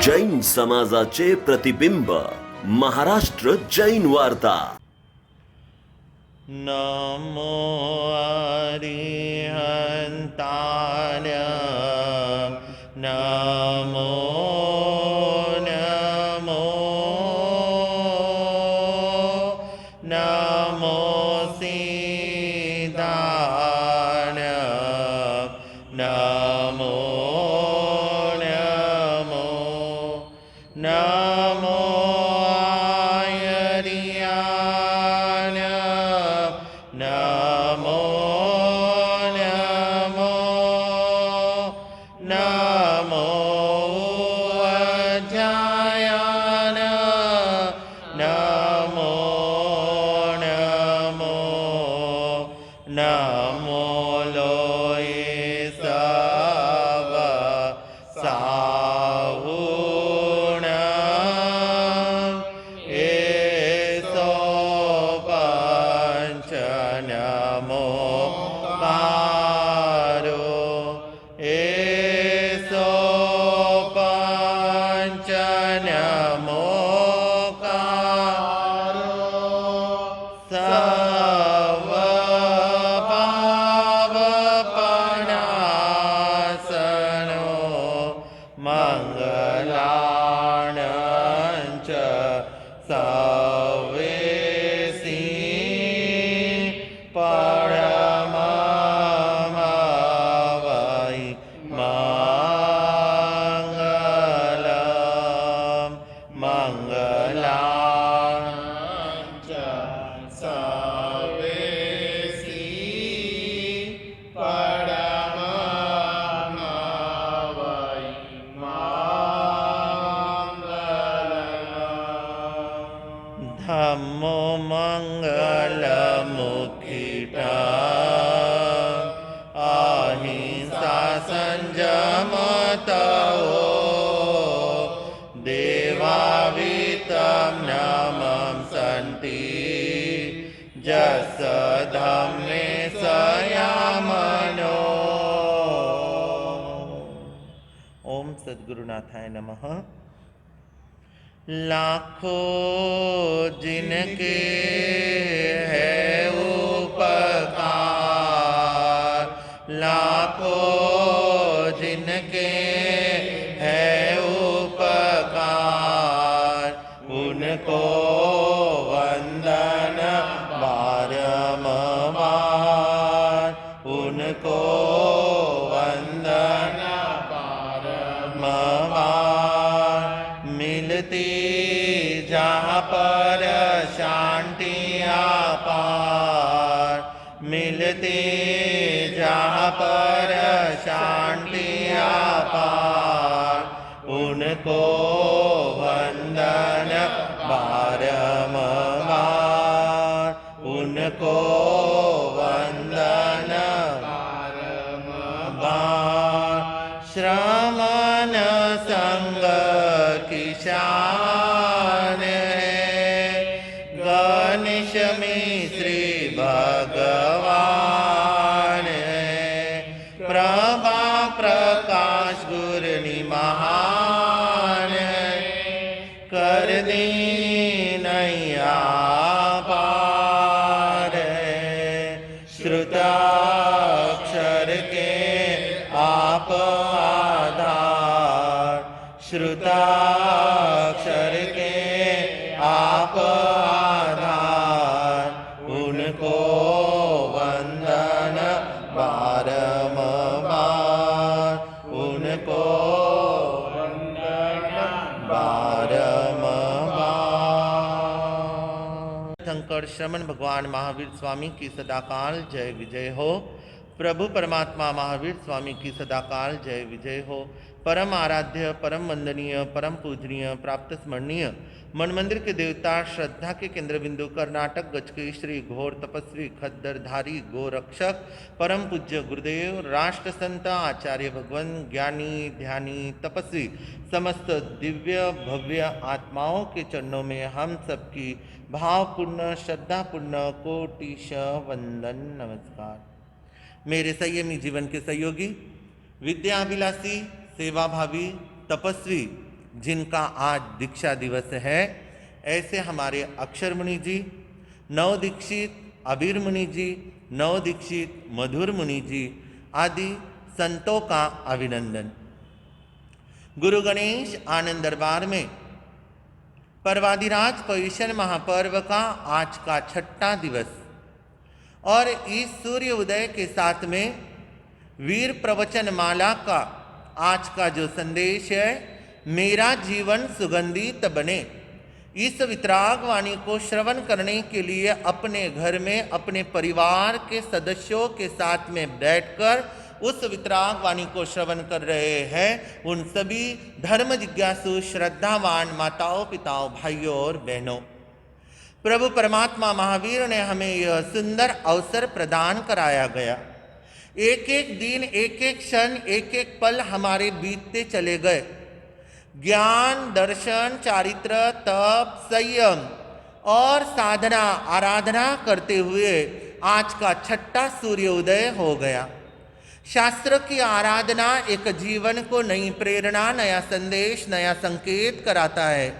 जैन समाजाचे प्रतिबिंब महाराष्ट्र जैन वार्ता। नमो अरिहन्ताय नमो नमो नमो सीताय नमो नमो नमो आयर्याय नमो नमो नमो अजायाय नमो नमो नमो लोये सव साहुण एसो पंच नमो कारो एसो पंच नमो कारो सव पावपनासनो मंगलाणं च सवेसी परममवै मंगलम् मंगलाणं च सवेसी परममवै मंगलम् धम्मो मंगलमुखिता अहिंसा संयमतो देवावितं नमं सन्ति जस धम्मे संयमनो। ओम सद्गुरुनाथाय नमः। लाखों जिनके है उपकार, लाखों जिनके है उपकार, उनको वंदन बारंबार, उनको वंदन बारंबार। मिलती जहाँ पर शांति अपार, मिलती जहाँ पर शांति अपार, उनको वंदन बारंबार, उनको वंदन बारंबार। श्रमण संग की शान है, गणेश मिश्री भगवान है, प्रभा प्रकाश गुरनी महान है, कर दी नैया पार है। श्रुताक्षर के आप आधार, श्रुताक्षर के आप आधार, उनको वंदन बारंबार, उनको वंदन बारंबार। शंकर श्रमण भगवान महावीर स्वामी की सदाकाल जय विजय हो। प्रभु परमात्मा महावीर स्वामी की सदाकाल जय विजय हो। परम आराध्य, परम वंदनीय, परम पूजनीय, प्राप्त स्मरणीय मन मंदिर के देवता, श्रद्धा के केंद्र बिंदु, कर्नाटक गज के श्री घोर तपस्वी खद्दरधारी गोरक्षक परम पूज्य गुरुदेव, राष्ट्र संत आचार्य भगवान, ज्ञानी ध्यानी तपस्वी समस्त दिव्य भव्य आत्माओं के चरणों में हम सबकी भावपूर्ण श्रद्धापूर्ण कोटिश वंदन नमस्कार। मेरे संयमी जीवन के सहयोगी, विद्याभिलाषी, सेवाभावी, तपस्वी, जिनका आज दीक्षा दिवस है, ऐसे हमारे अक्षर मुनि जी, नव दीक्षित अबीर मुनि जी, नव दीक्षित मधुर मुनि जी आदि संतों का अभिनंदन। गुरु गणेश आनंद दरबार में पर्वादिराज पविशन महापर्व का आज का 6वां दिवस और इस सूर्य उदय के साथ में वीर प्रवचन माला का आज का जो संदेश है, मेरा जीवन सुगंधित बने, इस वितराग वाणी को श्रवण करने के लिए अपने घर में अपने परिवार के सदस्यों के साथ में बैठकर उस वितराग वाणी को श्रवण कर रहे हैं, उन सभी धर्म जिज्ञासु श्रद्धावान माताओं, पिताओं, भाइयों और बहनों, प्रभु परमात्मा महावीर ने हमें यह सुंदर अवसर प्रदान कराया गया। एक एक दिन, एक एक क्षण, एक एक पल हमारे बीतते चले गए। ज्ञान, दर्शन, चारित्र, तप, संयम और साधना, आराधना करते हुए आज का 6वां सूर्योदय हो गया। शास्त्र की आराधना एक जीवन को नई प्रेरणा, नया संदेश, नया संकेत कराता है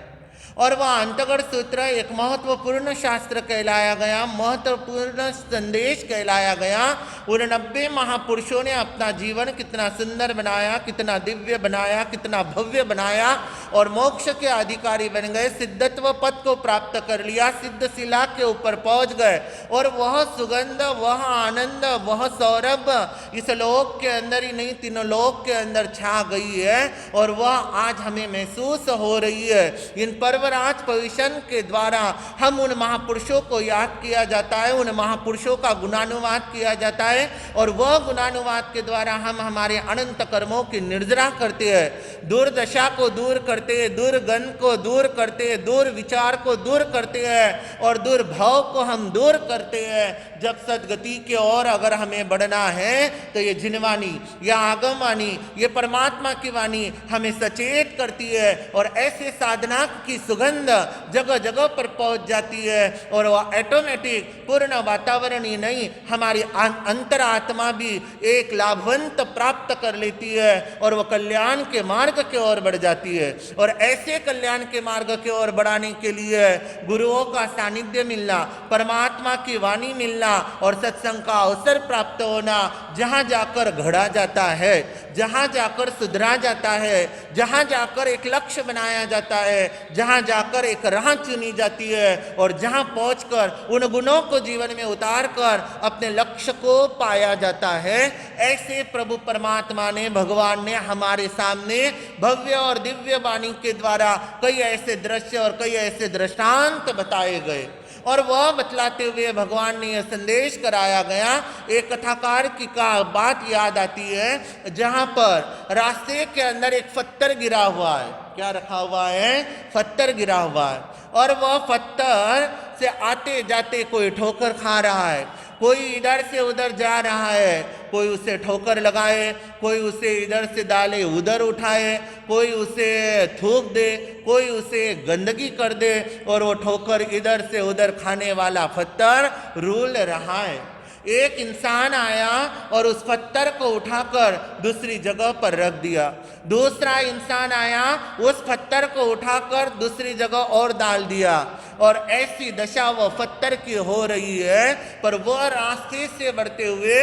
और वह अंतगढ़ सूत्र एक महत्वपूर्ण शास्त्र कहलाया गया, महत्वपूर्ण संदेश कहलाया गया। उन 90 महापुरुषों ने अपना जीवन कितना सुंदर बनाया, कितना दिव्य बनाया, कितना भव्य बनाया और मोक्ष के अधिकारी बन गए, सिद्धत्व पद को प्राप्त कर लिया, सिद्ध शिला के ऊपर पहुंच गए और वह सुगंध, वह आनंद, वह सौरभ इस लोक के अंदर ही नहीं, तीनों लोक के अंदर छा गई है और वह आज हमें महसूस हो रही है। इन पर्वराज पविशन के द्वारा हम उन महापुरुषों को याद किया जाता है, उन महापुरुषों का गुणानुवाद किया जाता है और वह गुणानुवाद के द्वारा हम हमारे अनंत कर्मों की निर्जरा करते हैं, दुर्दशा को दूर करते हैं, दुर्गंध को दूर करते हैं, दुर्विचार को दूर करते हैं और दुर्भाव को हम दूर करते हैं। जब सदगति की ओर अगर हमें बढ़ना है तो ये जिनवाणी, यह आगम वाणी, ये परमात्मा की वाणी हमें सचेत करती है और ऐसे साधना की सुगंध जगह जगह पर पहुंच जाती है और वह ऑटोमेटिक पूर्ण वातावरण ही नहीं, हमारी अंतरात्मा भी एक लाभवंत प्राप्त कर लेती है और वह कल्याण के मार्ग की ओर बढ़ जाती है। और ऐसे कल्याण के मार्ग की ओर बढ़ाने के लिए गुरुओं का सानिध्य मिलना, परमात्मा की वाणी मिलना और सत्संग का अवसर प्राप्त होना, जहां जाकर घड़ा जाता है, जहां जाकर सुधरा जाता है, जहां जाकर एक लक्ष्य बनाया जाता है, जहां जाकर एक राह चुनी जाती है और जहां पहुंचकर उन गुणों को जीवन में उतार कर अपने लक्ष्य को पाया जाता है। ऐसे प्रभु परमात्मा ने, भगवान ने हमारे सामने भव्य और दिव्य वाणी के द्वारा कई ऐसे दृश्य और कई ऐसे दृष्टांत बताए गए और वह बतलाते हुए भगवान ने यह संदेश कराया गया। एक कथाकार की का बात याद आती है, जहां पर रास्ते के अंदर एक पत्थर गिरा हुआ है। क्या रखा हुआ है? पत्थर गिरा हुआ है और वह पत्थर से आते जाते कोई ठोकर खा रहा है, कोई इधर से उधर जा रहा है, कोई उसे ठोकर लगाए, कोई उसे इधर से डाले उधर उठाए, कोई उसे थूक दे, कोई उसे गंदगी कर दे और वो ठोकर इधर से उधर खाने वाला पत्थर रूल रहा है। एक इंसान आया और उस पत्थर को उठाकर दूसरी जगह पर रख दिया। दूसरा इंसान आया, उस पत्थर को उठाकर दूसरी जगह और डाल दिया और ऐसी दशा वह पत्थर की हो रही है। पर वह रास्ते से बढ़ते हुए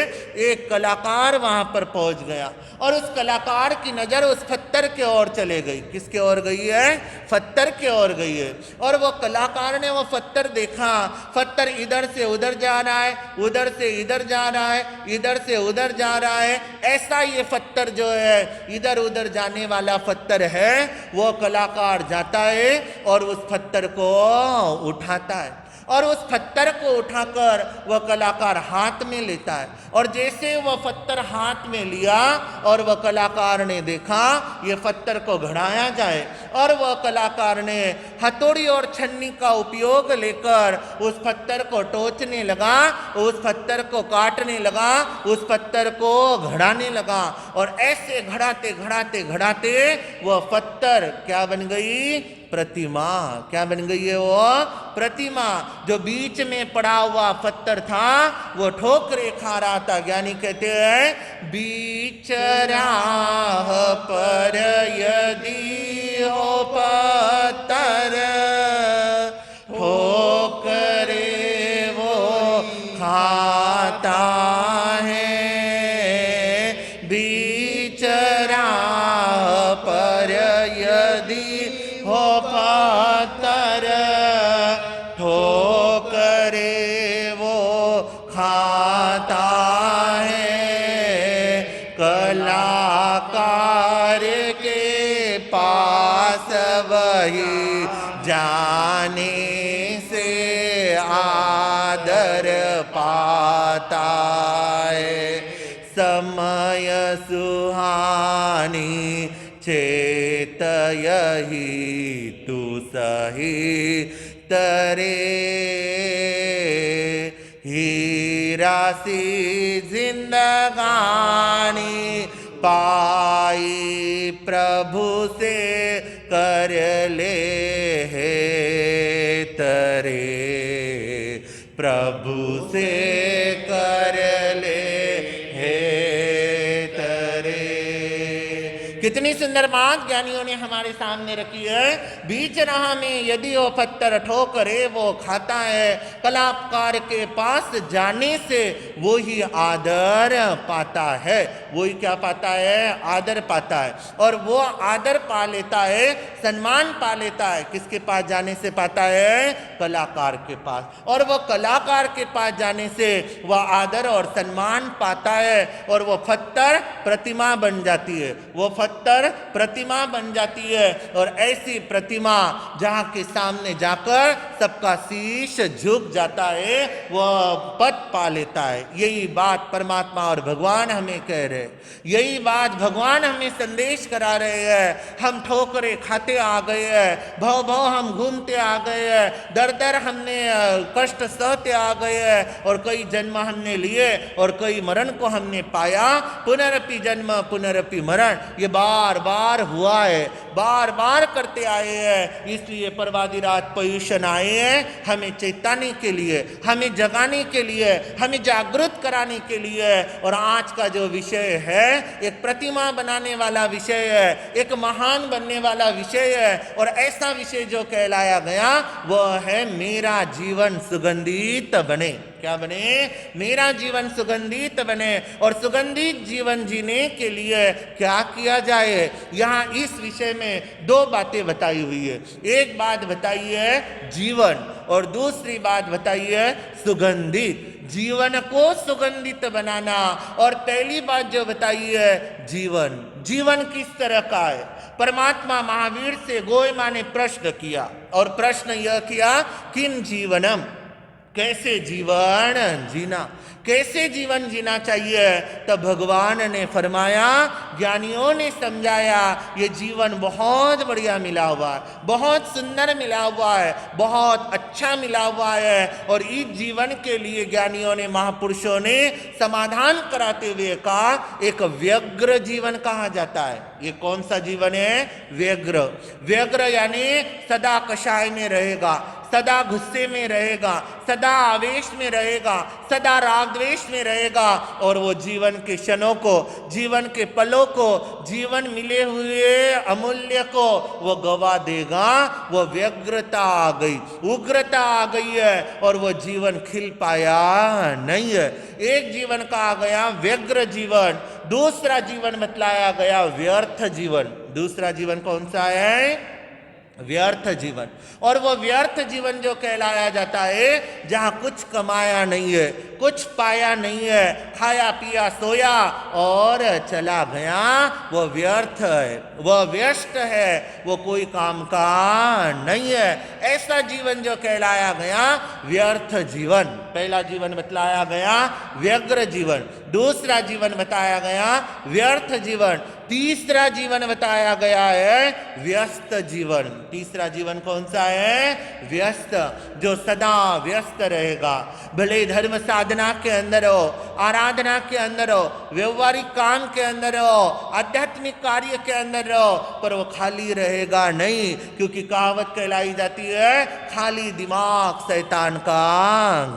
एक कलाकार वहां पर पहुंच गया और उस कलाकार की नजर उस पत्थर की ओर चले गई। किसके ओर गई है? पत्थर की ओर गई है। और वह कलाकार ने वह पत्थर देखा, पत्थर इधर से उधर जा रहा है, उधर से इधर जा रहा है, इधर से उधर जा रहा है। ऐसा ये पत्थर जो है, इधर उधर जाने वाला पत्थर है, वो कलाकार जाता है और उस पत्थर को उठाता है और उस पत्थर को उठाकर वह कलाकार हाथ में लेता है और जैसे वह पत्थर हाथ में लिया और वह कलाकार ने देखा ये पत्थर को घड़ाया जाए और वह कलाकार ने हथौड़ी और छन्नी का उपयोग लेकर उस पत्थर को टोचने लगा, उस पत्थर को काटने लगा, उस पत्थर को घड़ाने लगा और ऐसे घड़ाते घड़ाते घड़ाते वह पत्थर क्या बन गई? प्रतिमा। क्या बन गई है वो? प्रतिमा। जो बीच में पड़ा हुआ पत्थर था वो ठोकरे खा रहा था। ज्ञानी कहते हैं बीच राह पर यदि हो पत्थर ठोकरे वो खाता है। बीच राह पर यदि हो पत्थर ठोकरे वो खाता है। कलाकार के पास वही जाने से आदर पाता है। समय सुहानी चेत यही तू सही तरे। हीरा सी जिंदगानी पाई प्रभु से कर ले है तरे। प्रभु से कर ले है तरे। कितनी सुंदर बात ज्ञानियों ने हमारे सामने रखी है। बीच राह में यदि वो पत्थर ठोकरे वो खाता है। कलाकार के पास जाने से वो ही आदर पाता है। वो ही क्या पाता है? आदर पाता है। और वो आदर पा लेता है, सम्मान पा लेता है। किसके पास जाने से पाता है? कलाकार के पास। और वो कलाकार के पास जाने से वह आदर और सम्मान पाता है। और वो पत्थर प्रतिमा बन जाती है। वो पत्थर प्रतिमा बन जाती है। और ऐसी प्रतिमा जहां के सामने जाकर सबका शीश झुक जाता है, वह पद पा लेता है। यही बात परमात्मा और भगवान हमें कह रहे हैं। यही बात भगवान हमें संदेश करा रहे हैं। हम ठोकरे खाते आ गए हैं, भव भव हम घूमते आ गए हैं, दर दर हमने कष्ट सहते आ गए हैं। और कई जन्म हमने लिए और कई मरण को हमने पाया। पुनरपि जन्म पुनरपि मरण ये बार बार हुआ है, बार बार करते आए हैं। इसलिए परवादिराज पयुषण आए हैं हमें चेताने के लिए, हमें जगाने के लिए, हमें जागृत कराने के लिए। और आज का जो विषय है एक प्रतिमा बनाने वाला विषय है, एक महान बनने वाला विषय है। और ऐसा विषय जो कहलाया गया वह है मेरा जीवन सुगंधित बने। क्या बने? मेरा जीवन सुगंधित बने। और सुगंधित जीवन जीने के लिए क्या किया जाए? यहाँ इस विषय में दो बातें बताई हुई है। एक बात बताई है जीवन और दूसरी बात बताई है सुगंधित। जीवन को सुगंधित बनाना। और पहली बात जो बताई है जीवन। जीवन किस तरह का है? परमात्मा महावीर से गोय मां ने प्रश्न किया और प्रश्न यह किया किन जीवनम, कैसे जीवन जीना, कैसे जीवन जीना चाहिए। तब भगवान ने फरमाया, ज्ञानियों ने समझाया ये जीवन बहुत बढ़िया मिला हुआ है, बहुत सुंदर मिला हुआ है, बहुत अच्छा मिला हुआ है। और इस जीवन के लिए ज्ञानियों ने, महापुरुषों ने समाधान कराते हुए कहा एक व्यग्र जीवन कहा जाता है। ये कौन सा जीवन है? व्यग्र। व्यग्र यानी सदा कषाय में रहेगा, सदा गुस्से में रहेगा, सदा आवेश में रहेगा, सदा राग द्वेष में रहेगा। और वो जीवन के क्षणों को, जीवन के पलों को, जीवन मिले हुए अमूल्य को वो गवा देगा। वो व्यग्रता आ गई, उग्रता आ गई है और वो जीवन खिल पाया नहीं है। एक जीवन का आ गया व्यग्र जीवन, दूसरा जीवन बतलाया गया व्यर्थ जीवन। दूसरा जीवन कौन सा है? व्यर्थ जीवन। और वो व्यर्थ जीवन जो कहलाया जाता है जहां कुछ कमाया नहीं है, कुछ पाया नहीं है, खाया पिया सोया और चला गया, वो व्यर्थ है, वो व्यस्त है, वो कोई काम का नहीं है। ऐसा जीवन जो कहलाया गया व्यर्थ जीवन। पहला जीवन बतलाया गया व्यग्र जीवन, दूसरा जीवन बताया गया व्यर्थ जीवन, तीसरा जीवन बताया गया है व्यस्त जीवन। तीसरा जीवन कौन सा है? व्यस्त, जो सदा व्यस्त रहेगा। भले धर्म साधना के अंदर हो, आराधना के अंदर हो, व्यवहारिक काम के अंदर हो, आध्यात्मिक कार्य के अंदर हो, पर वो खाली रहेगा नहीं, क्योंकि कहावत कहलाई जाती है खाली दिमाग शैतान का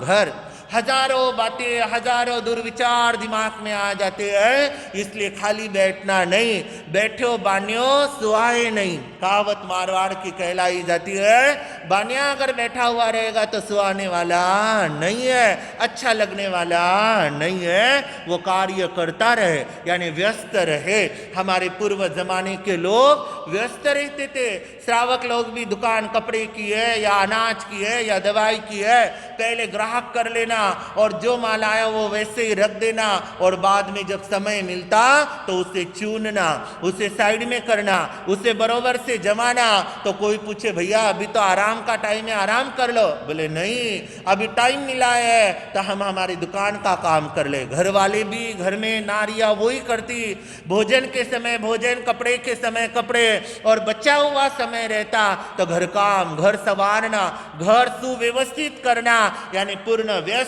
घर। हजारों बातें, हजारों दुर्विचार दिमाग में आ जाते हैं, इसलिए खाली बैठना नहीं। बैठो बान्यो सुहाए नहीं, कहावत मारवाड़ की कहलाई जाती है। बान्या अगर बैठा हुआ रहेगा तो सुहाने वाला नहीं है, अच्छा लगने वाला नहीं है। वो कार्य करता रहे, यानी व्यस्त रहे। हमारे पूर्व जमाने के लोग व्यस्त रहते थे। श्रावक लोग भी दुकान कपड़े की है या अनाज की है या दवाई की है, पहले ग्राहक कर लेना और जो माल आया वो वैसे ही रख देना, और बाद में जब समय मिलता तो उसे चुनना, उसे साइड में करना, उसे बरोबर से जमाना। तो कोई पूछे भैया अभी तो आराम का टाइम है, आराम कर लो। बोले नहीं, अभी टाइम मिला है तो हम हमारी दुकान का काम कर ले। घर वाले भी, घर में नारियां वही करती, भोजन के समय भोजन, कपड़े के समय कपड़े, और बचा हुआ समय रहता तो घर काम, घर संवारना, घर सुव्यवस्थित करना, यानी पूर्ण व्यस्त,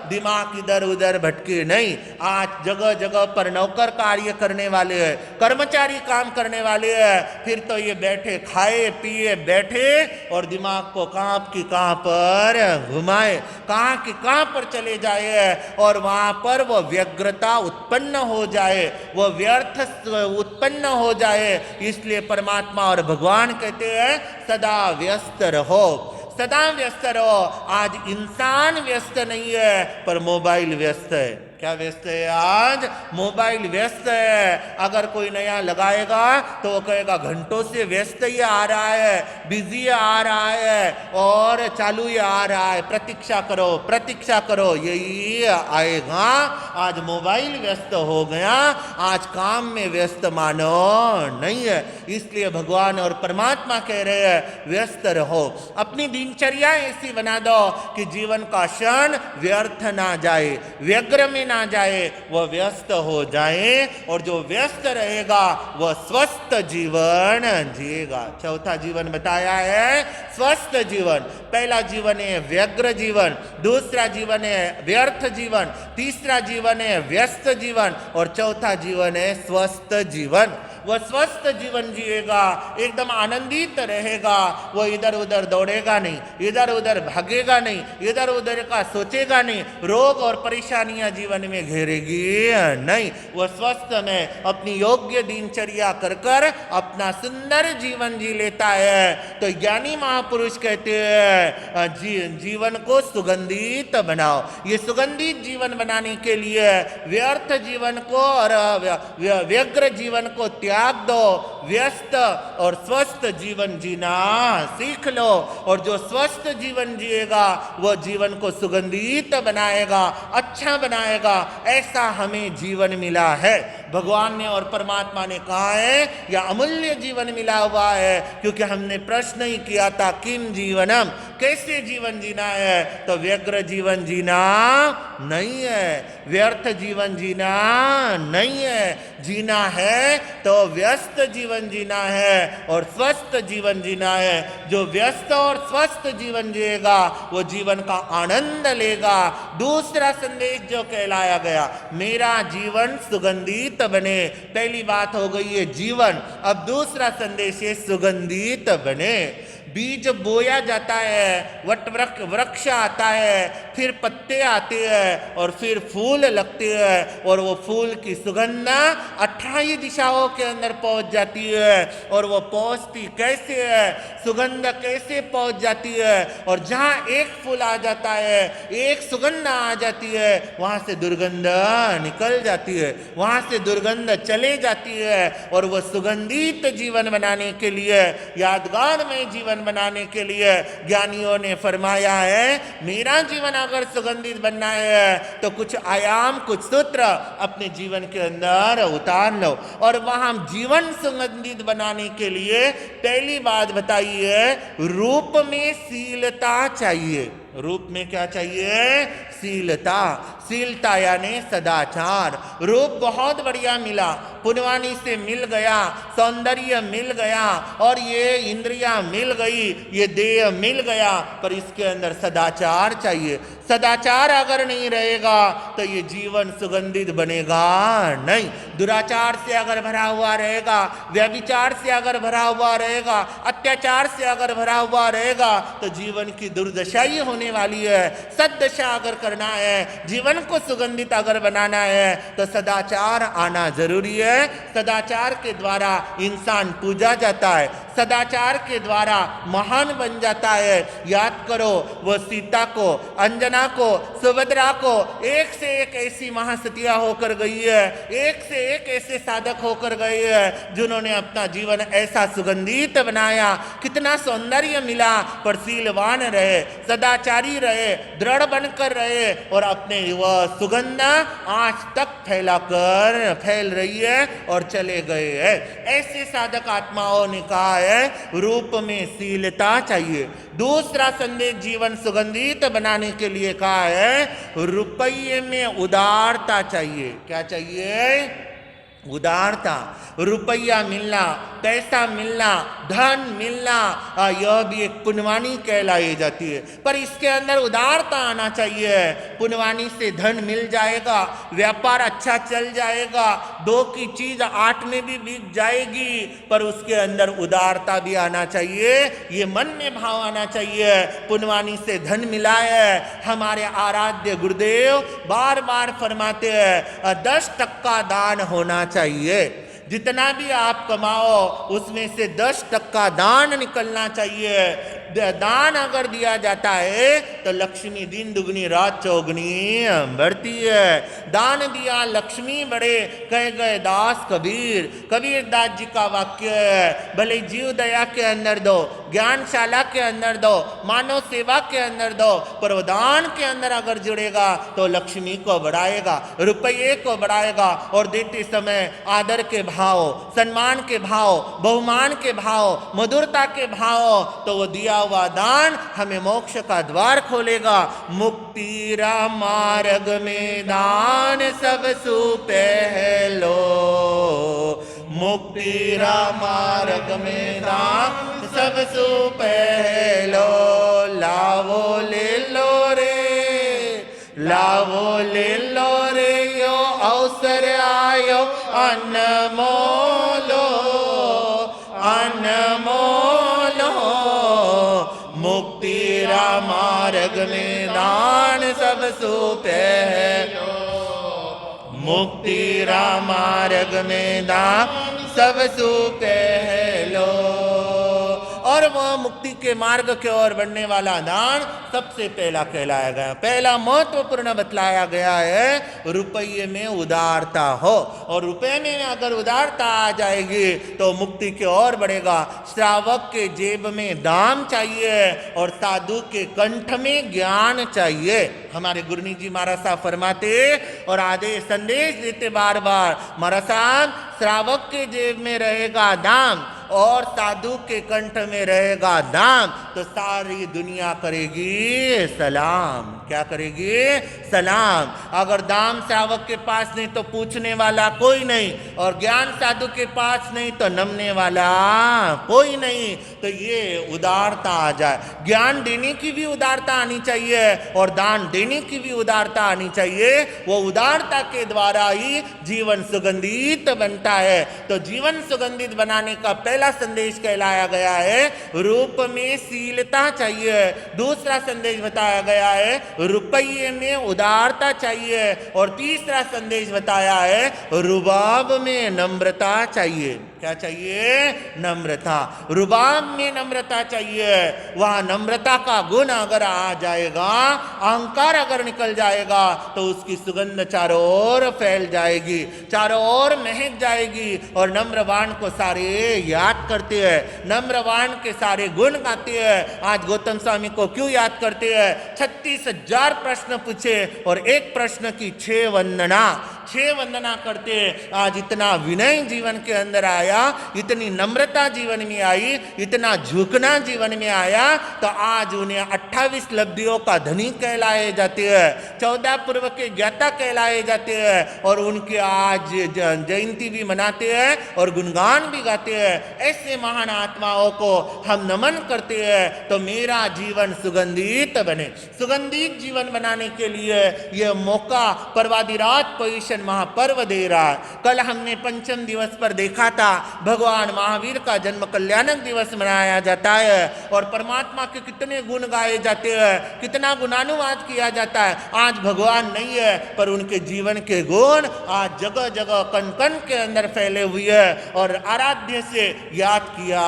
दिमाग इधर उधर भटके नहीं। आज जगह जगह पर नौकर कार्य करने वाले हैं, कर्मचारी काम करने वाले हैं, फिर तो ये बैठे खाए पिए बैठे और दिमाग को कहां की कहां पर घुमाए, कहां की कहां पर चले जाए, और वहां पर वो व्यग्रता उत्पन्न हो जाए, वो व्यर्थ उत्पन्न हो जाए। इसलिए परमात्मा और भगवान कहते हैं सदा व्यस्त रहो, सदा व्यस्त रहो। आज इंसान व्यस्त नहीं है, पर मोबाइल व्यस्त है। क्या व्यस्त है? आज मोबाइल व्यस्त है। अगर कोई नया लगाएगा तो वो कहेगा घंटों से व्यस्त ही आ रहा है, बिजी आ रहा है और चालू ही आ रहा है, प्रतीक्षा करो प्रतीक्षा करो, यही आएगा। आज मोबाइल व्यस्त हो गया, आज काम में व्यस्त मानो नहीं है। इसलिए भगवान और परमात्मा कह रहे हैं व्यस्त रहो। अपनी दिनचर्या ऐसी बना दो कि जीवन का क्षण व्यर्थ ना जाए, व्यग्र में ना जाए, वह व्यस्त हो जाए। और जो व्यस्त रहेगा वह स्वस्थ जीवन जिएगा। चौथा जीवन बताया है स्वस्थ जीवन। पहला जीवन है व्यग्र जीवन, दूसरा जीवन है व्यर्थ जीवन, तीसरा जीवन है व्यस्त जीवन, और चौथा जीवन है स्वस्थ जीवन। वह स्वस्थ जीवन जिएगा, एकदम आनंदित रहेगा। वह इधर उधर दौड़ेगा नहीं, इधर उधर भागेगा नहीं, इधर उधर का सोचेगा नहीं, रोग और परेशानियां जीवन में घेरेगी नहीं। वह स्वस्थ में अपनी योग्य दिनचर्या कर कर अपना सुंदर जीवन जी लेता है। तो ज्ञानी महापुरुष कहते हैं जीवन को सुगंधित बनाओ। ये सुगंधित जीवन बनाने के लिए व्यर्थ जीवन को और व्यग्र जीवन को त्याग दो, व्यस्त और स्वस्थ जीवन जीना सीख लो। और जो स्वस्थ जीवन जिएगा वह जीवन को सुगंधित बनाएगा, अच्छा बनाएगा। ऐसा हमें जीवन मिला है। भगवान ने और परमात्मा ने कहा है यह अमूल्य जीवन मिला हुआ है, क्योंकि हमने प्रश्न ही किया था किम जीवनम, कैसे जीवन जीना है? तो व्यग्र जीवन जीना नहीं है, व्यर्थ जीवन जीना नहीं है। जीना है तो व्यस्त जीवन जीना है और स्वस्थ जीवन जीना है। जो व्यस्त और स्वस्थ जीवन जिएगा वो जीवन का आनंद लेगा। दूसरा संदेश जो कहलाया गया, मेरा जीवन सुगंधित बने। पहली बात हो गई है जीवन, अब दूसरा संदेश है सुगंधित बने। बीज बोया जाता है, वृक्ष आता है, फिर पत्ते आते हैं और फिर फूल लगते हैं, और वो फूल की सुगंध 28 दिशाओं के अंदर पहुंच जाती है। और वो पहुंचती कैसे है, सुगंध कैसे पहुंच जाती है? और जहां एक फूल आ जाता है, एक सुगंध आ जाती है, वहां से दुर्गंध निकल जाती है, वहां से दुर्गंध चले जाती है। और वो सुगंधित जीवन बनाने के लिए, यादगार में जीवन बनाने के लिए ज्ञानियों ने फरमाया है मेरा जीवन अगर सुगंधित बनना है तो कुछ आयाम, कुछ सूत्र अपने जीवन के अंदर उतार लो। और वहां जीवन सुगंधित बनाने के लिए पहली बात बताई है रूप में शीलता चाहिए। रूप में क्या चाहिए? शीलता। शीलता यानी सदाचार। रूप बहुत बढ़िया मिला, पुनवानी से मिल गया, सौंदर्य मिल गया, और ये इंद्रियां मिल गई, ये देह मिल गया, पर इसके अंदर सदाचार चाहिए। सदाचार अगर नहीं रहेगा तो ये जीवन सुगंधित बनेगा नहीं। दुराचार से अगर भरा हुआ रहेगा, व्यभिचार से अगर भरा हुआ रहेगा, अत्याचार से अगर भरा हुआ रहेगा, तो जीवन की दुर्दशा ही होने वाली है। सद्दशा अगर करना है, जीवन को सुगंधित अगर बनाना है, तो सदाचार आना जरूरी है। सदाचार के द्वारा इंसान पूजा जाता है, सदाचार के द्वारा महान बन जाता है। याद करो, वो सीता को, अंजना को, सुभद्रा को एक से एक ऐसी महासतियां होकर गई है, एक से एक ऐसे साधक होकर गए हैं जिन्होंने अपना जीवन ऐसा सुगंधित बनाया। कितना सौंदर्य मिला, पर शीलवान रहे, सदाचारी रहे, दृढ़ बनकर रहे, और अपने वह सुगंध आज तक फैल रही है और चले गए हैं। ऐसे साधक आत्माओं ने कहा है रूप में शीलता चाहिए। दूसरा संदेश जीवन सुगंधित बनाने के लिए कहा है रुपये में उदारता चाहिए। क्या चाहिए? उदारता। रुपया मिलना, पैसा मिलना, धन मिलना, यह भी एक पुण्यवानी कहलाई जाती है, पर इसके अंदर उदारता आना चाहिए। पुण्यवानी से धन मिल जाएगा, व्यापार अच्छा चल जाएगा, 2 की चीज 8 में भी बिक जाएगी, पर उसके अंदर उदारता भी आना चाहिए। ये मन में भाव आना चाहिए। पुण्यवानी से धन मिला है, हमारे आराध्य गुरुदेव बार बार फरमाते हैं 10% दान होना चाहिए। जितना भी आप कमाओ उसमें से 10% दान निकलना चाहिए। दान अगर दिया जाता है तो लक्ष्मी दिन दुगनी रात चौगनी बढ़ती है। दान दिया लक्ष्मी बढ़े, कह गए दास कबीर। कबीर दास जी का वाक्य है, भले जीव दया के अंदर दो, ज्ञानशाला के अंदर दो, मानव सेवा के अंदर दो, पर वो दान के अंदर अगर जुड़ेगा तो लक्ष्मी को बढ़ाएगा, रुपये को बढ़ाएगा। और देते समय आदर के भाव, सम्मान के भाव, बहुमान के भाव, मधुरता के भाव, तो वो दिया हुआ दान हमें मोक्ष का द्वार खोलेगा। मुक्ति रा मार्ग में दान सब सुपहलो, मुक्ति रा मार्ग में दान सब सुपहलो। लावो ले लो रे, लावो ले लो रे, यो अवसर आयो अनमोलो, अनमोलो। मुक्ति रा मार्ग में दान सब सुपहलो, मुक्ति रा मार्ग में दान सब सुपहलो। और वह मुक्ति के मार्ग की ओर बढ़ने वाला दान सबसे पहला कहलाया गया, पहला महत्वपूर्ण बतलाया गया है रुपये में उदारता हो। और रुपये में अगर उदारता आ जाएगी तो मुक्ति की ओर बढ़ेगा। श्रावक के जेब में दाम चाहिए और साधु के कंठ में ज्ञान चाहिए। हमारे गुरुनी जी महाराज साहब फरमाते और आदेश संदेश देते बार बार, महाराज साहब श्रावक के जेब में रहेगा दाम और साधु के कंठ में रहेगा दाम, तो सारी दुनिया करेगी सलाम। क्या करेगी? सलाम। अगर दाम श्रावक के पास नहीं तो पूछने वाला कोई नहीं, और ज्ञान साधु के पास नहीं तो नमने वाला कोई नहीं। तो ये उदारता आ जाए। ज्ञान देने की भी उदारता आनी चाहिए और दान देने की भी उदारता आनी चाहिए। वो उदारता के द्वारा ही जीवन सुगंधित बनता है। तो जीवन सुगंधित बनाने का पहला संदेश कहलाया गया है रूप में शीलता चाहिए। दूसरा संदेश बताया गया है रुपये में उदारता चाहिए। और तीसरा संदेश बताया है रुबाब में नम्रता चाहिए। क्या चाहिए? नम्रता। रुबाब में नम्रता चाहिए। वह नम्रता का गुण अगर आ जाएगा, अहंकार अगर निकल जाएगा, तो उसकी सुगंध चारों ओर फैल जाएगी, चारों ओर महक जाएगी। और नम्रवान को सारे याद करते हैं, नम्रवान के सारे गुण गाते हैं। आज गौतम स्वामी को क्यों याद करते हैं? 36,000 प्रश्न पूछे और एक प्रश्न की 6 वंदना, छह वंदना करते आज इतना विनय जीवन के अंदर आया, इतनी नम्रता जीवन में आई, इतना झुकना जीवन में आया, तो आज उन्हें 28 लब्धियों का धनी कहलाए जाते हैं, 14 पूर्व के ज्ञाता कहलाए जाते हैं और उनके आज जयंती भी मनाते हैं और गुणगान भी गाते हैं। ऐसे महान आत्माओं को हम नमन करते हैं तो मेरा जीवन सुगंधित बने। सुगंधित जीवन बनाने के लिए यह मौका पर्वादिरात पोषण महापर्व दे रहा है। कल हमने पंचम दिवस पर देखा था भगवान महावीर का जन्म कल्याणक दिवस मनाया जाता है और परमात्मा के कितने गुण गाए जाते हैं, कितना गुणानुवाद किया जाता है। आज भगवान नहीं है पर उनके जीवन के गुण आज जगह जगह कण कण के अंदर फैले हुए हैं और आराध्य से याद किया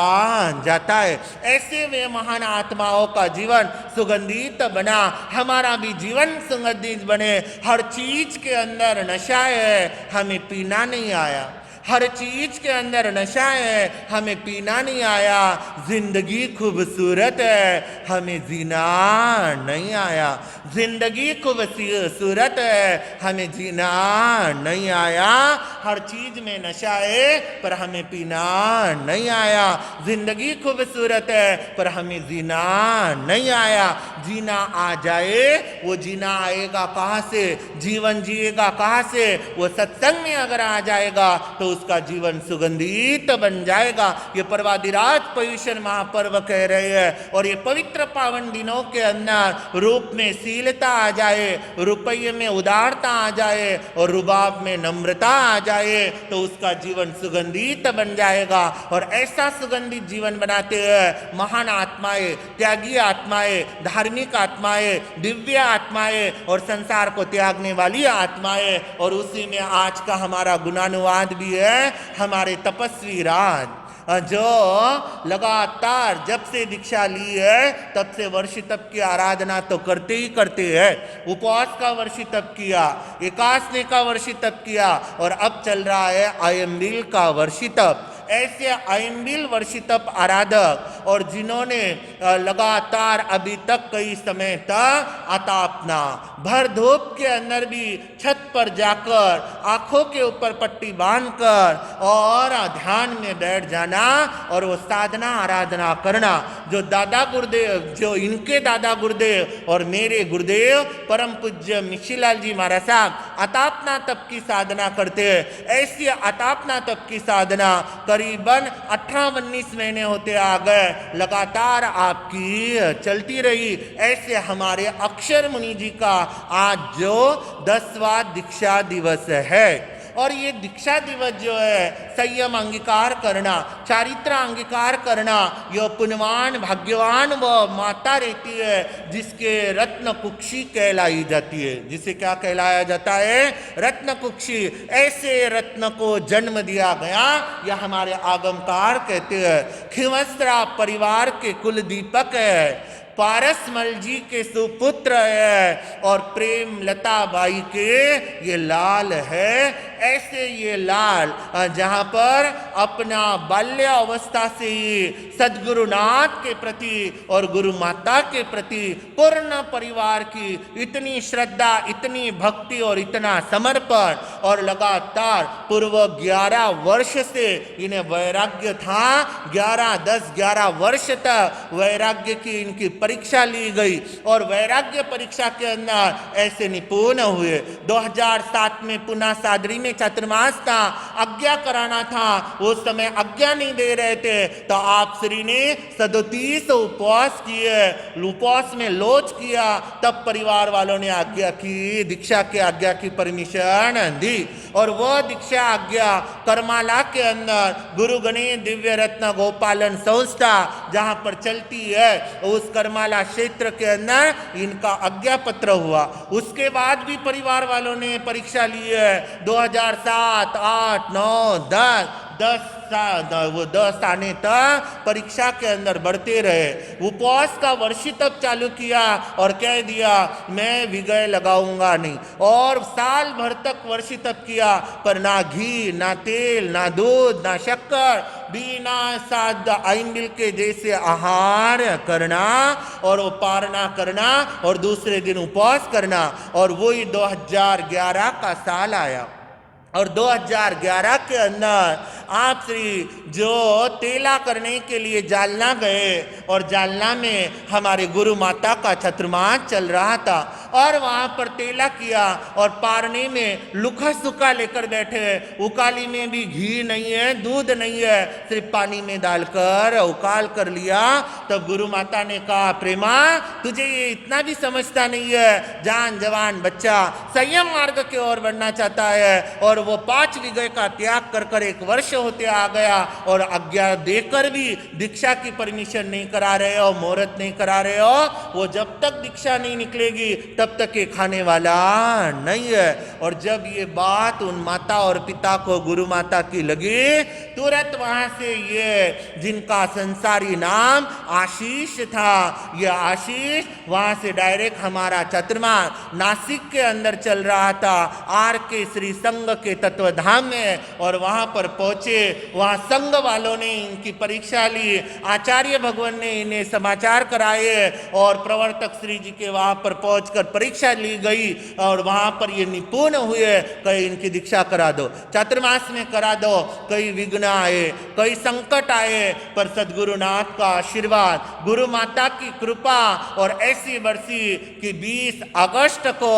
जाता है। ऐसे वे महान आत्माओं का जीवन सुगंधित बना, हमारा भी जीवन सुगंधित बने। हर चीज के अंदर नशा है, हमें पीना नहीं आया। हर चीज के अंदर नशा है, हमें पीना नहीं आया। जिंदगी खूबसूरत है, हमें जीना नहीं आया। जिंदगी खूबसूरत है, हमें जीना नहीं आया। हर चीज में नशा है पर हमें पीना नहीं आया। जिंदगी खूबसूरत है पर हमें जीना नहीं आया। जीना आ जाए, वो जीना आएगा कहाँ से? जीवन जिएगा कहाँ से? वो सत्संग में अगर आ जाएगा तो उसका जीवन सुगंधित बन जाएगा। ये पर्वादिरात पोषण महापर्व कह रहे हैं और ये पवित्र पावन दिनों के अंदर रूप में शीलता आ जाए, रुपये में उदारता आ जाए और रुबाब में नम्रता आ जाए तो उसका जीवन सुगंधित बन जाएगा। और ऐसा सुगंधित जीवन बनाते हैं महान आत्माएं, त्यागी आत्माएं, धार्मिक आत्माएं, दिव्य आत्माएं और संसार को त्यागने वाली आत्माएं। और उसी में आज का हमारा गुणानुवाद भी है हमारे तपस्वी राज, जो लगातार जब से दीक्षा ली है तब से वर्षी तप की आराधना तो करते ही करते हैं। उपवास का वर्षी तप किया, एकादशी का वर्षी तप किया और अब चल रहा है अयंबिल का वर्षी तप। ऐसे अयंबिल वर्षी तप आराधक और जिन्होंने लगातार अभी तक कई समय तक अतापना भर धूप के अंदर भी छत पर जाकर आंखों के ऊपर पट्टी बांधकर और ध्यान में बैठ जाना और वो साधना आराधना करना, जो दादा गुरुदेव, जो इनके दादा गुरुदेव और मेरे गुरुदेव परम पूज्य मिश्रीलाल जी महाराज साहब अतापना तप की साधना करते हैं। ऐसी अतापना तप की साधना करीबन 18-19 महीने होते आ गए, लगातार आपकी चलती रही। ऐसे हमारे अक्षर मुनि जी का आज जो 10वां दीक्षा दिवस है और ये दीक्षा दिवस जो है संयम अंगीकार करना, चारित्र अंगीकार करना, यह पुण्यवान भाग्यवान वो माता रहती है जिसके रत्न कुक्षी कहलाई जाती है। जिसे क्या कहलाया जाता है? रत्न कुक्षी। ऐसे रत्न को जन्म दिया गया, यह हमारे आगमकार कहते हैं। खिंवस्त्रा परिवार के कुल दीपक है, पारसमल जी के सुपुत्र है और प्रेम लता बाई के ये लाल है। ऐसे ये लाल जहाँ पर अपना बाल्य अवस्था से ही सदगुरुनाथ के प्रति और गुरु माता के प्रति पूर्ण परिवार की इतनी श्रद्धा, इतनी भक्ति और इतना समर्पण और लगातार पूर्व 11 वर्ष से इन्हें वैराग्य था। 11 वर्ष तक वैराग्य की इनकी परीक्षा ली गई और वैराग्य परीक्षा के अंदर ऐसे निपुण हुए। 2007 में पुनः सादरी में चातुर्मास था, आज्ञा कराना था, उस समय आज्ञा नहीं दे रहे थे तो आप श्री ने 37 उपवास किए, उपवास में लोच किया, तब परिवार वालों ने आज्ञा की, दीक्षा की आज्ञा की परमिशन दी। और वह दीक्षा आज्ञा करमाला के अंदर गुरु गणेश दिव्य रत्न गोपालन संस्था जहां पर चलती है, उस करमाला क्षेत्र के अंदर इनका आज्ञा पत्र हुआ। उसके बाद भी परिवार वालों ने परीक्षा ली है। 2007, 8, 9, 10 आने तक परीक्षा के अंदर बढ़ते रहे। उपवास का वर्षी तप चालू किया और कह दिया मैं विजय लगाऊंगा नहीं, और साल भर तक वर्षी तप किया पर ना घी, ना तेल, ना दूध, ना शक्कर, बिना साध आइंबिल के जैसे आहार करना और वो पारना करना और दूसरे दिन उपवास करना। और वही 2011 का साल आया। और 2011 के अंदर आप श्री जो तेला करने के लिए जालना गए और जालना में हमारे गुरु माता का चतुर्मास चल रहा था और वहाँ पर तेला किया और पारने में लुखा सुखा लेकर बैठे। उकाली में भी घी नहीं है, दूध नहीं है, सिर्फ पानी में डालकर उकाल कर लिया। तब गुरु माता ने कहा, प्रेमा तुझे ये इतना भी समझता नहीं है, जान जवान बच्चा संयम मार्ग की ओर बढ़ना चाहता है और वो 5 विघे का त्याग कर कर 1 वर्ष होते आ गया और आज्ञा देकर भी दीक्षा की परमिशन नहीं करा रहे हो, मुहूर्त नहीं करा रहे हो। वो जब तक दीक्षा नहीं निकलेगी तब तक ये खाने वाला नहीं है। और जब ये बात उन माता और पिता को गुरु माता की लगी, तुरंत वहां से ये जिनका संसारी नाम आशीष था, ये आशीष वहां से डायरेक्ट हमारा चतुर्मास नासिक के अंदर चल रहा था, आर के श्री संघ के तत्वधाम में। और वहां पर पहुंचे, वहां संघ वालों ने इनकी परीक्षा ली, आचार्य भगवान ने इन्हें समाचार कराए और प्रवर्तक श्री जी के वहां पर पहुंचकर परीक्षा ली गई और वहां पर ये निपुण हुए। कहीं इनकी दीक्षा करा दो, चातुर्मास में करा दो। कई विघ्न आए, कई संकट आए, पर सदगुरुनाथ का आशीर्वाद, गुरु माता की कृपा और ऐसी बरसी कि 20 अगस्त को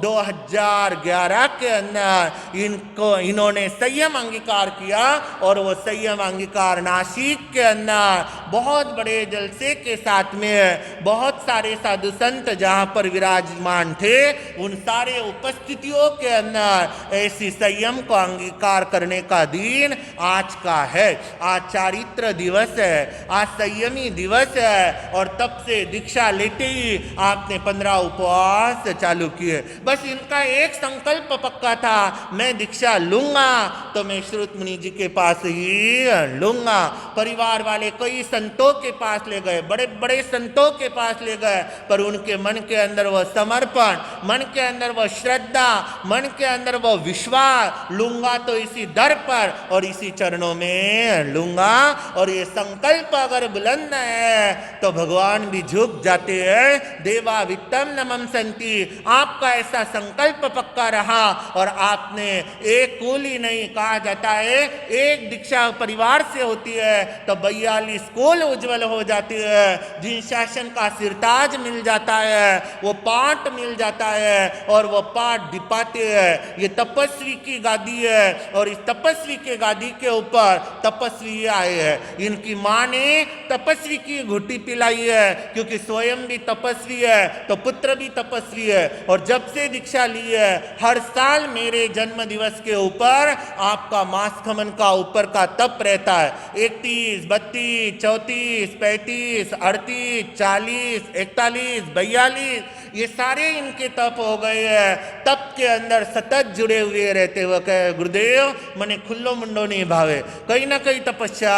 2011 के अंदर इन्होंने संयम अंगीकार किया और वो संयम अंगीकार नासिक के अंदर बहुत बड़े जलसे के साथ में बहुत सारे साधु संत जहां पर विराजमान थे, उन सारे उपस्थितियों के अंदर ऐसी संयम को अंगीकार करने का दिन आज का है। आज चारित्र दिवस है, आज संयमी दिवस है और तब से दीक्षा लेते ही आपने 15 उपवास चालू किए। बस इनका एक संकल्प पक्का था, मैं दीक्षा लूंगा तो मैं श्रुत मुनि जी के पास ही लूंगा। परिवार वाले कई संतों के पास ले गए, बड़े बड़े संतों के पास ले गए, पर उनके मन के अंदर वह समर्पण, मन के अंदर वह श्रद्धा, मन के अंदर वह विश्वास, लूंगा तो इसी दर पर और इसी चरणों में लूंगा। और ये संकल्प अगर बुलंद है तो भगवान भी झुक जाते हैं। देवा वित्तम नमम संति, आपका ऐसा संकल्प पक्का रहा और आपने एक कुली नहीं, कहा जाता है एक दीक्षा परिवार से होती है तो 42 कुल उज्जवल हो जाती है। जिन शासन का सिरताज मिल जाता है, वो पाठ मिल जाता है और वो पाठ दिपाते हैं। ये तपस्वी की गादी है और इस तपस्वी के गादी के ऊपर तपस्वी आए हैं। इनकी माँ ने तपस्वी की घुट्टी पिलाई है, क्योंकि स्वयं भी तपस्वी है तो पुत्र भी तपस्वी है। और जब से दीक्षा ली है, हर साल मेरे जन्म दिवस के ऊपर आपका मास खमन का ऊपर का तप रहता है। 31, 32, 34, 35, 38, 40, 41, 42, ये सारे इनके तप हो गए हैं। तप के अंदर सतत जुड़े हुए रहते हुए कहे, गुरुदेव मने खुल्लो मुंडो नहीं भावे, कहीं ना कहीं तपस्या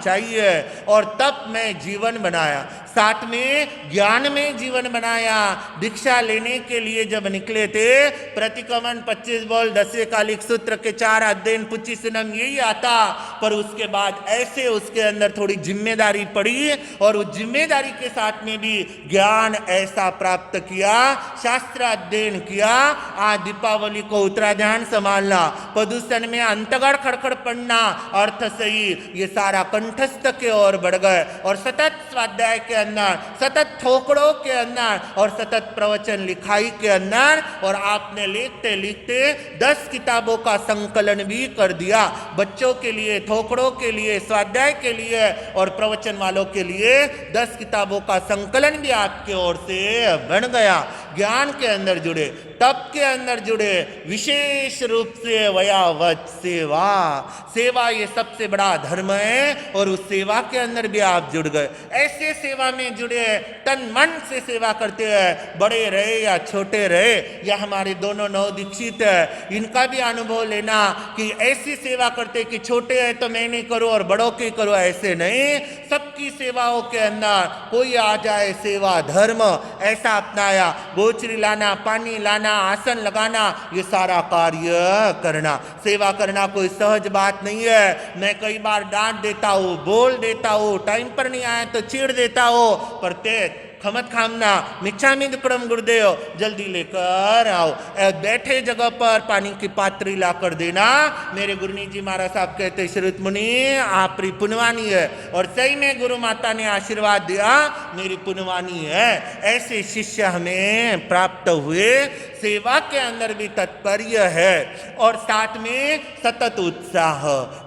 चाहिए। और तप में जीवन बनाया, साथ में ज्ञान में जीवन बनाया। दीक्षा लेने के लिए जब निकले थे, प्रतिक्रमण 25 बोल 10 कालिक सूत्र के 4 अध्ययन पुच्ची सुनम यही आता, पर उसके बाद ऐसे उसके अंदर थोड़ी जिम्मेदारी पड़ी और उस जिम्मेदारी के साथ में भी ज्ञान ऐसा प्राप्त किया, शास्त्र अध्ययन किया। आज दीपावली को उत्तराधान संभालना, प्रदूषण में अंतगढ़ खड़खड़ पढ़ना, अर्थ सही, ये सारा कंठस्थ के ओर बढ़ गए और सतत स्वाध्याय के अंदर, सतत ठोकड़ों के अंदर और सतत प्रवचन लिखाई के अंदर। और आपने लिखते लिखते 10 किताबों का संकलन भी कर दिया, बच्चों के लिए, ठोकड़ों के लिए, स्वाध्याय के लिए और प्रवचन वालों के लिए 10 किताबों का संकलन भी आपके ओर से बन गया। ज्ञान के अंदर जुड़े, तप के अंदर जुड़े, विशेष रूप से वयावत सेवा, सेवा ये सबसे बड़ा धर्म है और उस सेवा के अंदर भी आप जुड़ गए। ऐसे सेवा में जुड़े, तन मन से सेवा करते हैं, बड़े रहे या छोटे रहे। या हमारे दोनों नव दीक्षित है, इनका भी अनुभव लेना कि ऐसी सेवा करते कि छोटे हैं तो मैं नहीं करूं और बड़ों की करूं, ऐसे नहीं। सबकी सेवाओं के अंदर कोई आ जाए, सेवा धर्म ऐसा अपनाया। गोचरी लाना, पानी लाना, आसन लगाना, ये सारा कार्य करना। सेवा करना कोई सहज बात नहीं है। मैं कई बार डांट देता हूँ, बोल देता हूँ, टाइम पर नहीं आया तो चिढ़ देता हूँ, पर खमत खामना मिच्छामी दुक्कड़म गुरुदेव, जल्दी लेकर आओ। बैठे जगह पर पानी की पात्री ला कर देना। मेरे गुरुनी जी महाराज साहब कहते श्रुत मुनि आप पुण्यवानी है, और सही में गुरु माता ने आशीर्वाद दिया मेरी पुण्यवानी है। ऐसे शिष्य हमें प्राप्त हुए, सेवा के अंदर भी तत्पर्य है और साथ में सतत उत्साह,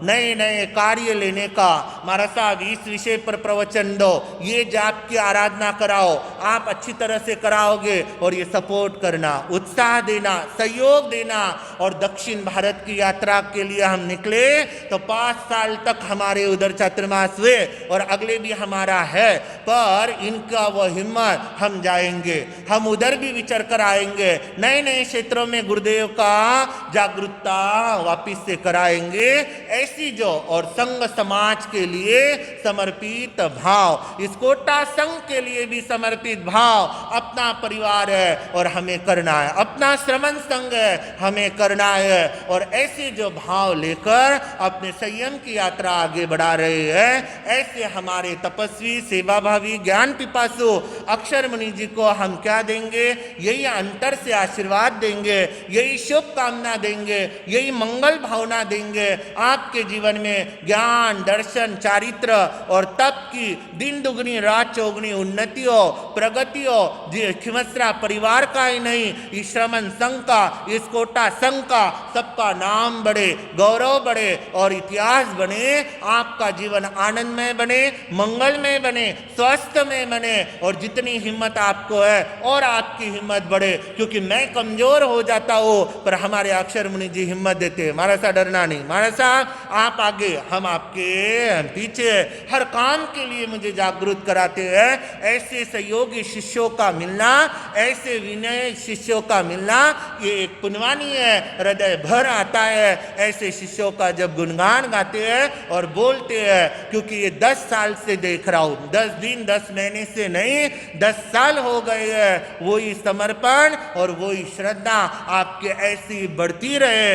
नए नए कार्य लेने का। महाराज साहब इस विषय पर प्रवचन दो, ये जाप की आराधना कराओ, आप अच्छी तरह से कराओगे, और ये सपोर्ट करना, उत्साह देना, सहयोग देना। और दक्षिण भारत की यात्रा के लिए हम निकले तो 5 साल तक हमारे उधर चातुर्मास हुए और अगले भी हमारा है, पर इनका वो हिम्मत, हम जाएंगे, हम उधर भी विचर कर आएंगे, नए नए क्षेत्रों में गुरुदेव का जागरूकता वापिस से कराएंगे। ऐसी जो और संघ समाज के लिए समर्पित भाव, इस कोटा संघ के लिए भी समर्पित भाव, अपना परिवार है और हमें करना है, अपना श्रमण संघ है हमें करना है, और ऐसे जो भाव लेकर अपने संयम की यात्रा आगे बढ़ा रहे हैं, ऐसे हमारे तपस्वी सेवाभावी ज्ञान पिपासु अक्षर मुनि जी को हम क्या देंगे? यही अंतर से आशीर्वाद देंगे, यही शुभ कामना देंगे, यही मंगल भावना देंगे। आपके जीवन में ज्ञान, दर्शन, चारित्र और तप की दिन दुगनी रात चौगुनी उन्नति हो, प्रगति हो। खिमसरा परिवार का ही नहीं, इस श्रमण संघ का, इस कोटा संघ का, सबका नाम बढ़े, गौरव बढ़े और इतिहास बने। आपका जीवन आनंदमय बने, मंगलमय बने, स्वस्थ में बने, और जितनी हिम्मत आपको है और आपकी हिम्मत बढ़े, क्योंकि मैं कमजोर हो जाता हूँ पर हमारे अक्षर मुनि जी हिम्मत देते हैं। महाराज साहब डरना नहीं, महाराज साहब आप आगे, हम आपके पीछे, हर काम के लिए मुझे जागरूक कराते हैं। ऐसे सहयोगी शिष्यों का मिलना, ऐसे विनय शिष्यों का मिलना, ये एक पुण्यवानी है, हृदय भर आता है। ऐसे शिष्यों का जब गुणगान गाते हैं और बोलते हैं, क्योंकि ये 10 साल से देख रहा हूँ, 10 दिन 10 महीने से नहीं, 10 साल हो गए हैं। वही समर्पण और वही श्रद्धा आपके ऐसी बढ़ती रहे,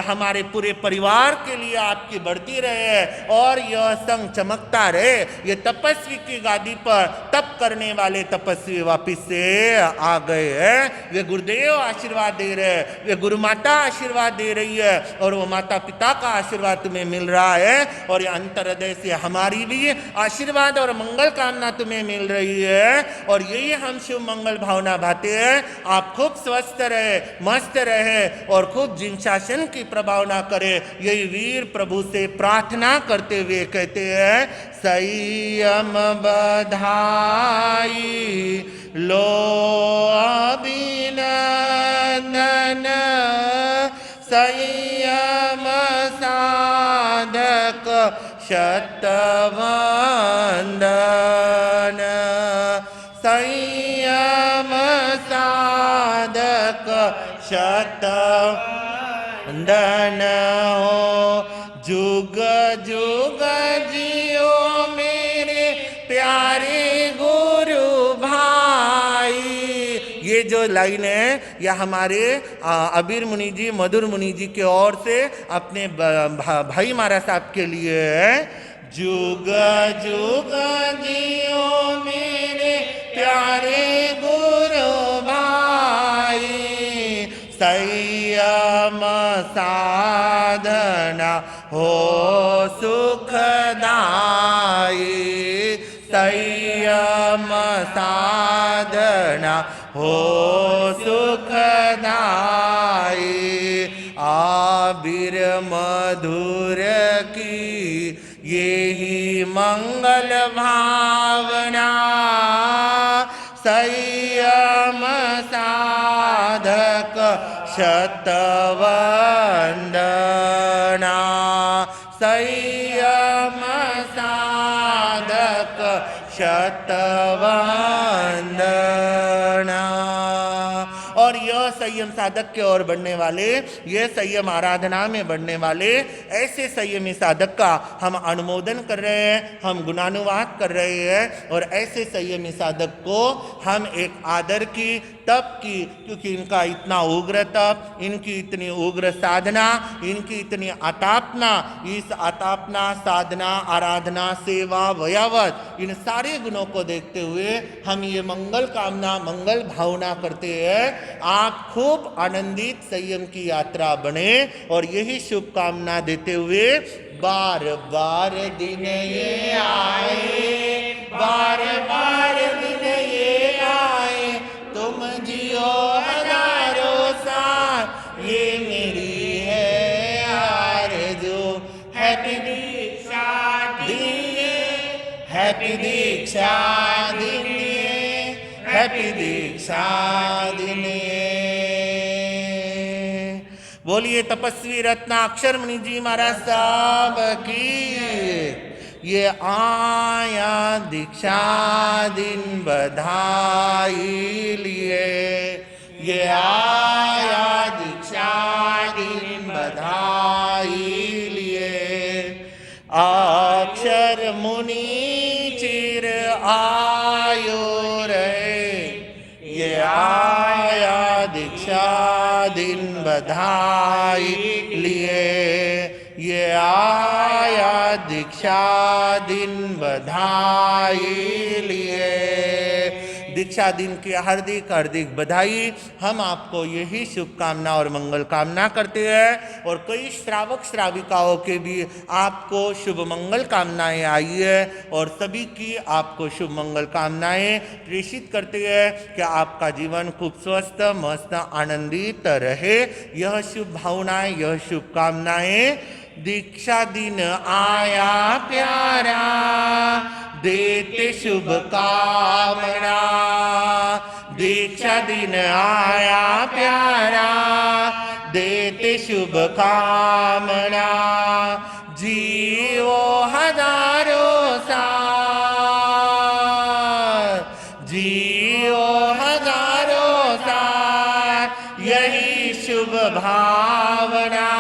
हमारे पूरे परिवार के लिए आपकी बढ़ती रहे, और यह संग चमकता रहे। ये तपस्वी की गादी पर तप करने वाले तपस्वी वापिस से आ गए हैं। वे गुरुदेव आशीर्वाद दे रहे हैं, वे गुरु माता आशीर्वाद दे रही है, और वो माता पिता का आशीर्वाद तुम्हें मिल रहा है, और ये अंतर्हृदय से हमारी भी आशीर्वाद और मंगल कामना तुम्हें मिल रही है। और यही हम शुभ मंगल भावना भाते हैं। आप खूब स्वस्थ रहे, मस्त रहे, और खूब जिन शासन की प्रभावना करे, यही वीर प्रभु से प्रार्थना करते हुए कहते हैं, संयम बधाई लो अभिनंदन, संयम साधक शतवंदन, संयम साधक शतवंदन हो। जुग जुग जियो मेरे प्यारे गुरु भाई। ये जो लाइन है यह हमारे अबीर मुनि जी, मधुर मुनि जी की ओर से अपने भाई महाराज साहब के लिए है। जुग जुग जियो मेरे प्यारे गुरु भाई, संयम साधना हो सुखदाई, संयम साधना हो सुखदाई। आबिर मधुर की यही मंगल भावना, संयम साधक शतवंदना, संयम साधक शतवंदना। और यह संयम साधक की ओर बढ़ने वाले, ये संयम आराधना में बढ़ने वाले ऐसे संयमी साधक का हम अनुमोदन कर रहे हैं, हम गुणानुवाद कर रहे हैं। और ऐसे संयमी साधक को हम एक आदर की, तप की, क्योंकि इनका इतना उग्र तप, इनकी इतनी उग्र साधना, इनकी इतनी आतापना, इस आतापना, साधना, आराधना, सेवा, वयावत, इन सारे गुणों को देखते हुए हम ये मंगल कामना, मंगल भावना करते हैं आप खूब आनंदित संयम की यात्रा बने। और यही शुभकामना देते हुए बार बार दिन ये आए, बार बार दिन ये आए, तुम जियो हजारों साल, ये मेरी है आरज़ू। हैप्पी दीक्षा दिन, हैप्पी दीक्षा दिन, हैप्पी दीक्षा दिन। बोलिए तपस्वी रत्नाक्षर मुनि जी महाराज साहब की। ये आया दीक्षा दिन बधाई लिए, ये आया दीक्षा दिन बधाई लिए। अक्षर मुनि चिर आयु रहे, ये आया दीक्षा दिन बधाई लिए, ये आया दीक्षा दिन बधाई लिए। दीक्षा दिन की हार्दिक हार्दिक बधाई। हम आपको यही शुभकामना और मंगल कामना करते हैं। और कई श्रावक श्राविकाओं के भी आपको शुभ मंगल कामनाएं आई है, और सभी की आपको शुभ मंगल कामनाएं प्रेषित करते हैं कि आपका जीवन खूब स्वस्थ, मस्त, आनंदित रहे। यह शुभ भावनाएं, यह शुभकामनाएं। दीक्षा दिन आया प्यारा, देते शुभ कामना। दीक्षा दिन आया प्यारा, देते शुभ कामना। जियो हजारों साल, जियो हजारों साल, यही शुभ भावना।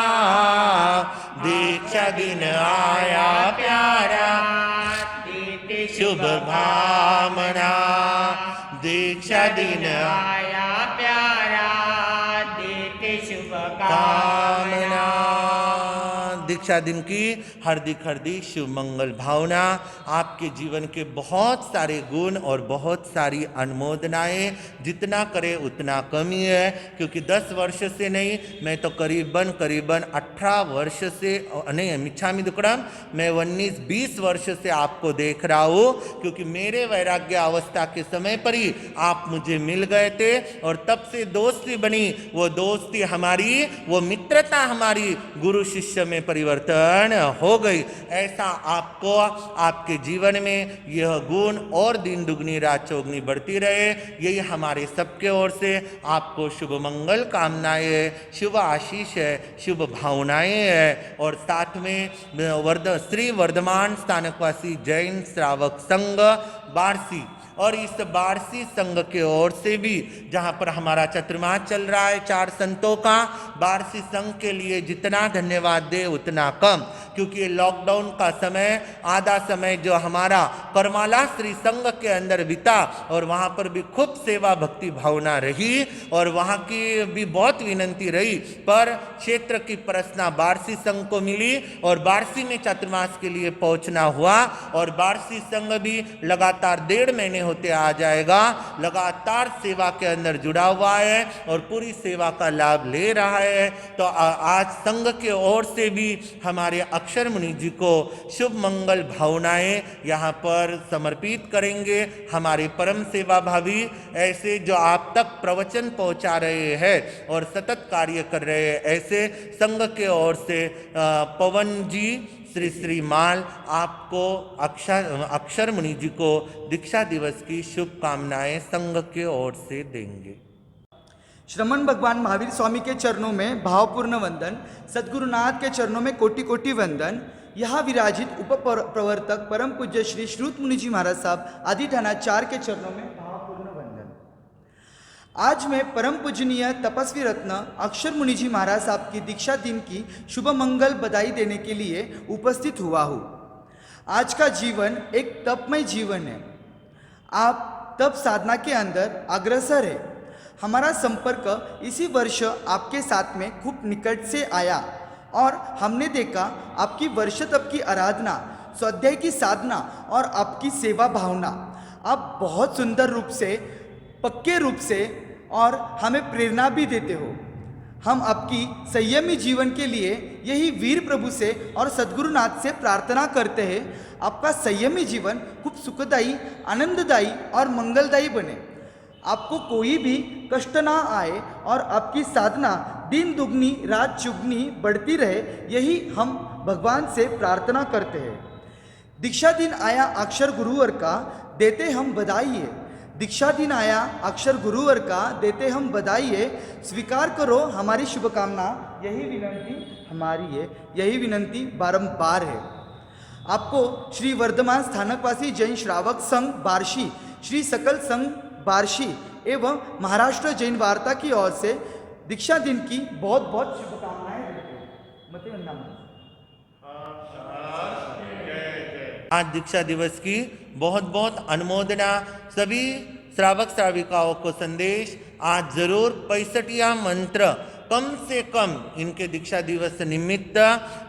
दीक्षा दिन आया प्यारा, देते शुभ भावना। दीक्षा दिन आया प्यारा, देते शुभ कामना। दीक्षा दिन की हार्दिक हार्दिक शुभ मंगल भावना। आपके जीवन के बहुत सारे गुण और बहुत सारी अनुमोदनाएं, जितना करे उतना कम ही है, क्योंकि 10 वर्ष से नहीं, मैं तो करीबन 18 वर्ष से नहीं, मिच्छामि दुक्कडम, मैं 19-20 वर्ष से आपको देख रहा हूँ। क्योंकि मेरे वैराग्य अवस्था के समय पर ही आप मुझे मिल गए थे, और तब से दोस्ती बनी। वो दोस्ती हमारी, वो मित्रता हमारी गुरु शिष्य में परिवर्तन हो गई। ऐसा आपको आपके जीवन में यह गुण और दिन दुगनी रात चौगनी बढ़ती रहे, यही हमारे सबके ओर से आपको शुभ मंगल कामनाएं, शुभ आशीष है, शुभ भावनाएं है। और साथ में श्री वर्धमान स्थानकवासी जैन श्रावक संघ बारसी, और इस बारसी संघ के ओर से भी, जहाँ पर हमारा चतुर्मास चल रहा है 4 संतों का, बारसी संघ के लिए जितना धन्यवाद दे उतना कम। क्योंकि ये लॉकडाउन का समय, आधा समय जो हमारा करमाला श्री संघ के अंदर बीता, और वहाँ पर भी खूब सेवा भक्ति भावना रही, और वहाँ की भी बहुत विनंती रही, पर क्षेत्र की प्रश्ना बारसी संघ को मिली, और बारसी में चतुर्मास के लिए पहुँचना हुआ। और बारसी संघ भी लगातार 1.5 महीने होते आ जाएगा, लगातार सेवा के अंदर जुड़ा हुआ है और पूरी सेवा का लाभ ले रहा है। तो आज संघ के ओर से भी हमारे अक्षर मुनि जी को शुभ मंगल भावनाएं यहाँ पर समर्पित करेंगे। हमारे परम सेवा भावी ऐसे जो आप तक प्रवचन पहुँचा रहे हैं और सतत कार्य कर रहे हैं, ऐसे संघ के ओर से पवन जी, श्री माल आपको अक्षर मुनि जी को दीक्षा दिवस की शुभकामनाएं संघ के ओर से देंगे। श्रमण भगवान महावीर स्वामी के चरणों में भावपूर्ण वंदन, सद्गुरुनाथ के चरणों में कोटि कोटि वंदन। यहाँ विराजित उप प्रवर्तक परम पूज्य श्री श्रुत मुनि जी महाराज साहब आदि ठाणा 4 के चरणों में भावपूर्ण वंदन। आज मैं परम पूजनीय तपस्वी रत्न अक्षर मुनि जी महाराज साहब की दीक्षा दिन की शुभ मंगल बधाई देने के लिए उपस्थित हुआ हूँ। आज का जीवन एक तपमय जीवन है। आप तप साधना के अंदर अग्रसर है। हमारा संपर्क इसी वर्ष आपके साथ में खूब निकट से आया और हमने देखा आपकी वर्ष तप की आराधना, स्वाध्याय की साधना और आपकी सेवा भावना। आप बहुत सुंदर रूप से, पक्के रूप से और हमें प्रेरणा भी देते हो। हम आपकी संयमी जीवन के लिए यही वीर प्रभु से और सद्गुरुनाथ से प्रार्थना करते हैं। आपका संयमी जीवन खूब सुखदायी, आनंददायी और मंगलदायी बने। आपको कोई भी कष्ट ना आए और आपकी साधना दिन दुगनी रात चुगनी बढ़ती रहे, यही हम भगवान से प्रार्थना करते हैं। दीक्षा दिन आया अक्षर गुरुवर का, देते हम बधाई है। दीक्षा दिन आया अक्षर गुरुवर का, देते हम बधाई है। स्वीकार करो हमारी शुभकामना, यही विनंती हमारी है, यही विनंती बारंबार है। आपको श्री वर्धमान स्थानकवासी जैन श्रावक संघ बार्शी, श्री सकल संघ बार्शी एवं महाराष्ट्र जैन वार्ता की ओर से दीक्षा दिन की बहुत बहुत शुभकामनाएं देते हैं। आज दीक्षा दिवस की बहुत बहुत अनुमोदना। सभी श्रावक श्राविकाओं को संदेश, आज जरूर 65वां मंत्र कम से कम इनके दीक्षा दिवस निमित्त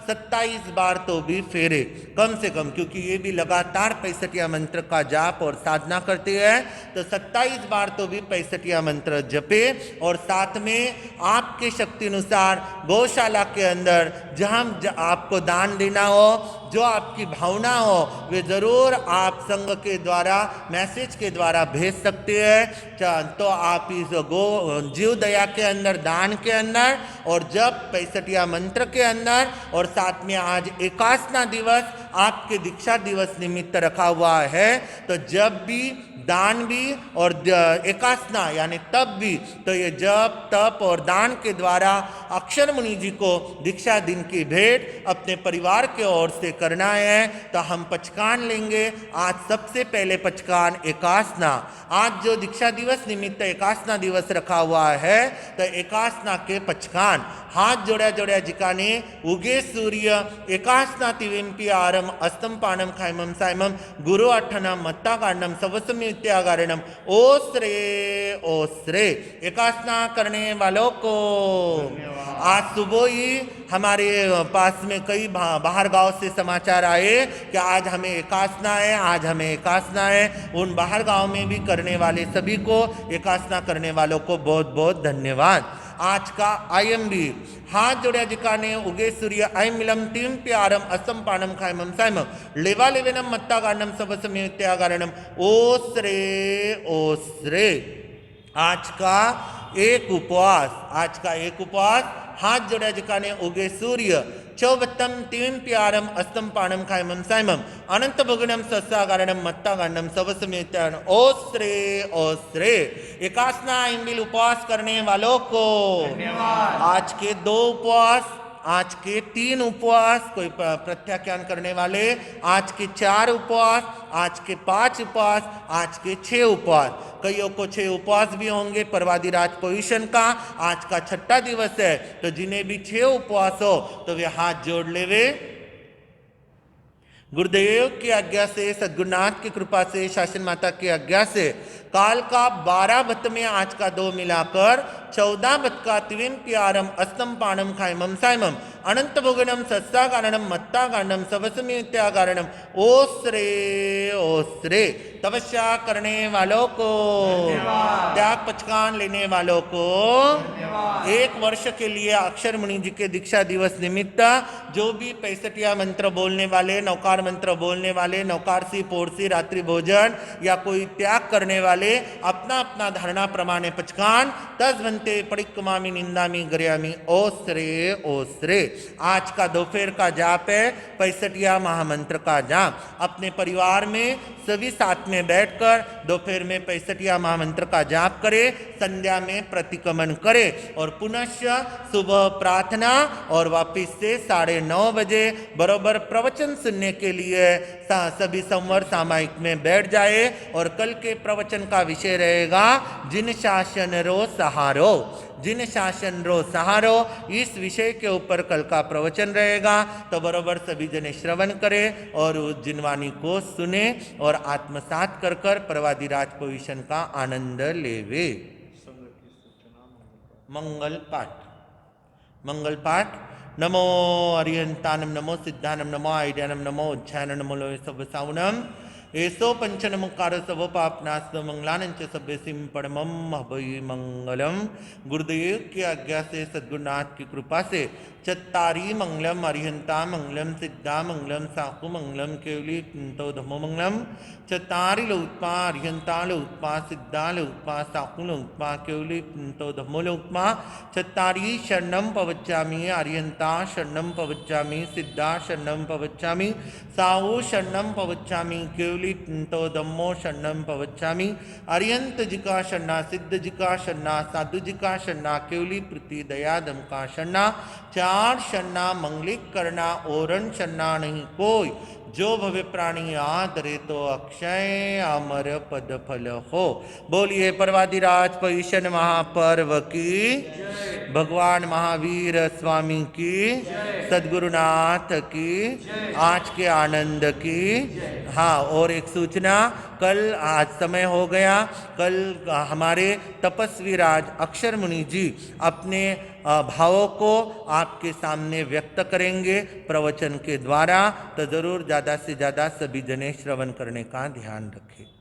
27 बार तो भी फेरे, कम से कम, क्योंकि ये भी लगातार 65वां मंत्र का जाप और साधना करते हैं। तो 27 बार तो भी 65वां मंत्र जपे और साथ में आपके शक्ति अनुसार गौशाला के अंदर जहाँ आपको दान देना हो, जो आपकी भावना हो, वे ज़रूर आप संघ के द्वारा, मैसेज के द्वारा भेज सकते हैं। तो आप इस गो जीव दया के अंदर, दान के अंदर और जब 65वां मंत्र के अंदर, और साथ में आज एकासना दिवस आपके दीक्षा दिवस निमित्त रखा हुआ है। तो जब भी दान भी और एकासना यानी तप भी, तो ये जप तप और दान के द्वारा अक्षर मुनि जी को दीक्षा दिन की भेंट अपने परिवार के ओर से करना है। तो हम पचकान लेंगे। आज सबसे पहले पचकान एकासना। आज जो दीक्षा दिवस निमित्त एकासना दिवस रखा हुआ है, तो एकासना के पचकान हाथ जोड़ा जोड़ा जिकाने उगे सूर्य एकासना तिविंपी आरम अस्तम पानम खाइमम साइमम गुरु अठनम मत्ता कांडम सवसमित्यागारणम ओस्रे ओस्रे। एकासना करने वालों को आज सुबह ही हमारे पास में कई बाहर गांव से समाचार आए कि आज हमें एकासना है, आज हमें एकासना है। उन बाहर गांव में भी करने वाले सभी को, एकासना करने वालों को बहुत बहुत धन्यवाद। आज का आयम भी हाथ जोड़िया जिकाने उगे सूर्य आयम मिलम तीम प्यारम असम पानम खाइमम साइमम लेवा लेवेनम मत्ता गांडम सबसमित्यागारणम ओस्रे ओस्रे। आज का एक उपवास, आज का एक उपवास हाथ जोड़ा जिकाने उगे सूर्य चौवत्तम तीन प्यारम अस्तम पानम खाइमम साइमम अनंत भुगनम सस्सागारणम मत्ता गांडम सबसमित्यान ओस्रे ओस्रे। एकासना इनबिल उपवास करने वालों को आज के 2 उपवास, आज के 3 उपवास, कोई प्रत्याख्यान करने वाले आज के 4 उपवास, आज के 5 उपवास, आज के 6 उपवास। कईयों को 6 उपवास भी होंगे परवादी राज पोजिशन का। आज का 6ठा दिवस है, तो जिन्हें भी 6 उपवास हो तो वे हाथ जोड़ लेवे। गुरुदेव की आज्ञा से, सद्गुरुनाथ की कृपा से, शासन माता की आज्ञा से काल का 12 बत में आज का 2 मिलाकर 14 बत का त्रिविम प्यारम अस्तम पानम खाइमम साइमम अनंत भुगनम सत्सा कारणम मत्ता कांडम सबसमित्यागारणम ओस्रे ओस्रे। तपस्या करने वालों को, त्याग पचकान लेने वालों को 1 वर्ष के लिए अक्षर मुनि जी के दीक्षा दिवस निमित्त जो भी 65वां मंत्र बोलने वाले, नौकार मंत्र बोलने वाले, नौकारसी पोरसी रात्रि भोजन या कोई त्याग करने वाले अपना अपना धारणा प्रमाणे पचकान तजवंत ते परिक्मामी निंदामी गर्यामी ओसरे ओसरे। आज का दोपहर का जाप है 65 महामंत्र का जाप। अपने परिवार में सभी साथ में बैठकर दोपहर में 65 महामंत्र का जाप करे, संध्या में प्रतिक्रमण करे और पुनश्च सुबह प्रार्थना और वापिस से 9:30 बजे बरोबर प्रवचन सुनने के लिए सभी संवर सामायिक में बैठ जाए। और कल के प्रवचन का विषय रहेगा जिन शासन रो सहारो, जिन शासन रो सहारो। इस विषय के ऊपर कल का प्रवचन रहेगा, तो बरोबर सभी जने श्रवण करें और उस जिनवाणी को सुने और आत्मसात कर कर परवादिराज पोजिशन का आनंद लेवे। मंगल पाठ। मंगल पाठ। नमो अरिहंतानम, नमो सिद्धानम, नमो आइड्यानम, नमो उज्जैनम, नमो लोय सब साउनम। एसो पंचनमुकार सब पापनाश मंगलानंच सभ्य सिम परमम हवै मंगलम। गुरुदेव की आज्ञा से, सद्गुरुनाथ की कृपा से चत्तारी मंगलम अरिहंता मंगलम, सिद्धा मंगलम, साकु मंगलम, केवली तो धमो मंगलम। चत्तारी लौत्मा अरिहंता लौत्मा, सिद्धा लौत्मा, साकु लौत्मा, केवली तो धमो लौत्मा। चत्तारी शरणम पवच्चामि, अरिहंता शरणम पवच्चामि, सिद्धा शरणम पवच्चामि, साहु शरणम पवच्चामि, केवली तो धम्मो शरणम पवच्चामि। अरिहंत जी का शरणा, सिद्ध जी का शरणा, साधु जी का शरणा, केवली प्रीति दयादम का शरणा। चार शरणा मंगलिक करना, ओरण शरणा नहीं कोई। जो भवे प्राणी आदरे तो अक्षय अमर पद फल हो। बोलिए परवादिराज पोजिशन महापर्व की, भगवान महावीर स्वामी की, सद्गुरुनाथ की, आज के आनंद की। हाँ, और एक सूचना, कल आज समय हो गया, कल हमारे तपस्वी राज अक्षर मुनि जी अपने भावों को आपके सामने व्यक्त करेंगे प्रवचन के द्वारा। तो जरूर ज़्यादा से ज़्यादा सभी जने श्रवण करने का ध्यान रखें।